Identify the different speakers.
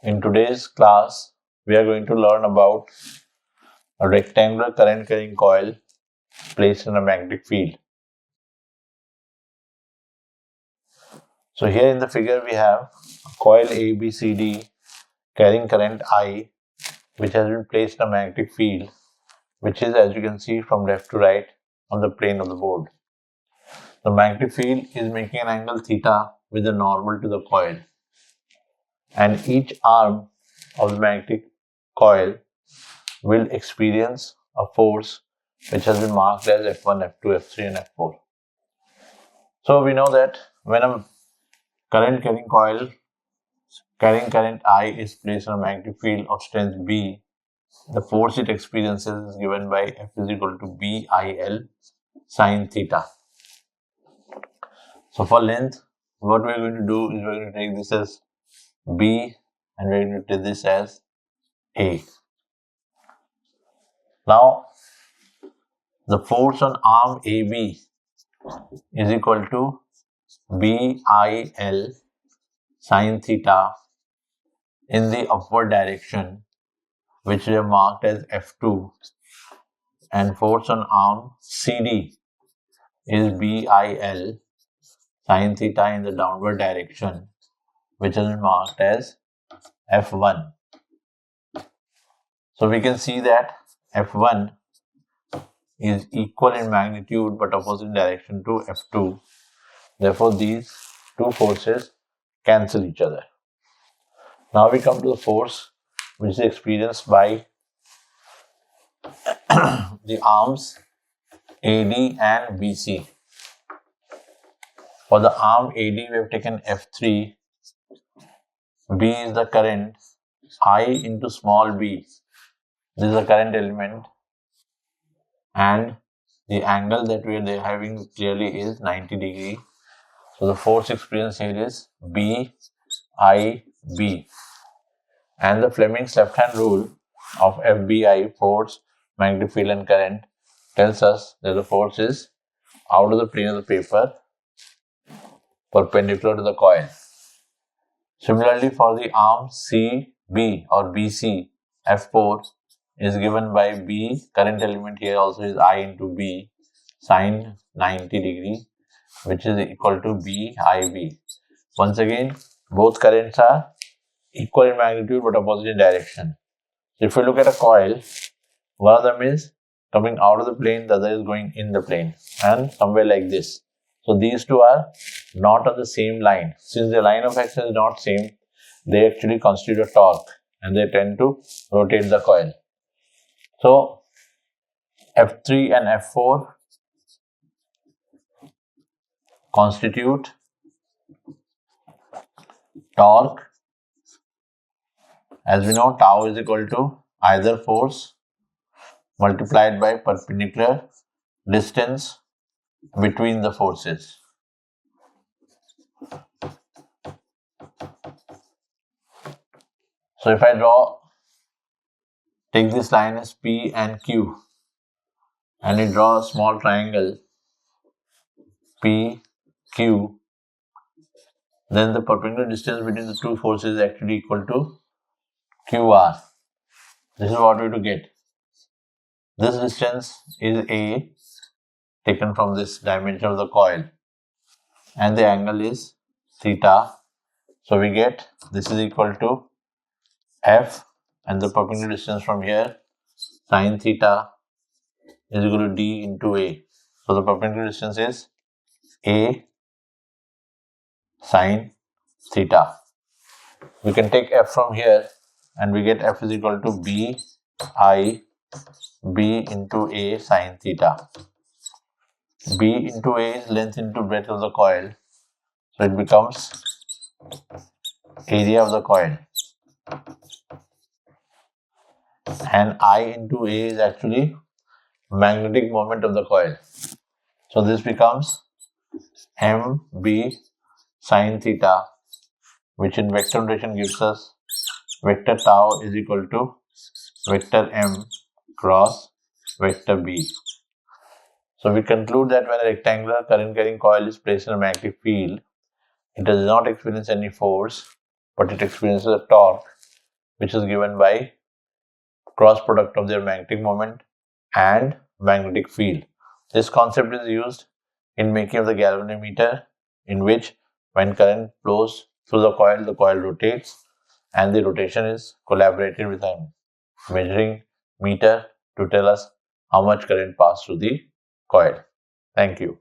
Speaker 1: In today's class, we are going to learn about a rectangular current carrying coil placed in a magnetic field. So here in the figure we have a coil ABCD carrying current I, which has been placed in a magnetic field, which is, as you can see, from left to right on the plane of the board. The magnetic field is making an angle theta with a normal to the coil, and each arm of the magnetic coil will experience a force which has been marked as F1, F2, F3 and F4. So we know that when a current carrying coil carrying current I is placed in a magnetic field of strength B, the force it experiences is given by F is equal to BIL sine theta. So for length, what we are going to do is we are going to take this as B and we are going to take this as A. Now, the force on arm AB is equal to BIL sine theta in the upward direction, which we have marked as F2, and force on arm CD is BIL sine theta in the downward direction, which has been marked as F1. So we can see that F1 is equal in magnitude but opposite in direction to F2. Therefore, these two forces cancel each other. Now we come to the force which is experienced by the arms AD and BC. For the arm AD, we have taken F3. B is the current, I into small b. This is the current element, and the angle that we are having clearly is 90 degree. So the force experienced here is BIB. And the Fleming's left-hand rule of FBI, force, magnetic field and current, tells us that the force is out of the plane of the paper, perpendicular to the coil. Similarly, for the arm CB or BC, F4 is given by B, current element here also is I into B, sine 90 degree, which is equal to BIB. Once again, both currents are equal in magnitude but opposite in direction. If you look at a coil, one of them is coming out of the plane, the other is going in the plane, and somewhere like this. So these two are not on the same line. Since the line of action is not same, they actually constitute a torque and they tend to rotate the coil. So F3 and F4 constitute torque. As we know, tau is equal to either force multiplied by perpendicular distance between the forces. So if I take this line as P and Q, and I draw a small triangle PQ, then the perpendicular distance between the two forces is actually equal to QR. This is what we have to get. This distance is A, taken from this dimension of the coil, and the angle is theta. So we get this is equal to F, and the perpendicular distance from here, sine theta, is equal to D into A. So the perpendicular distance is A sine theta. We can take F from here and we get F is equal to B into A sine theta. B into A is length into breadth of the coil. So it becomes area of the coil. And I into A is actually magnetic moment of the coil. So this becomes MB sine theta, which in vector notation gives us vector tau is equal to vector M cross vector B. So we conclude that when a rectangular current carrying coil is placed in a magnetic field, it does not experience any force, but it experiences a torque which is given by cross product of their magnetic moment and magnetic field. This concept is used in making of the galvanometer, in which when current flows through the coil rotates, and the rotation is collaborated with a measuring meter to tell us how much current passed through the coil. Thank you.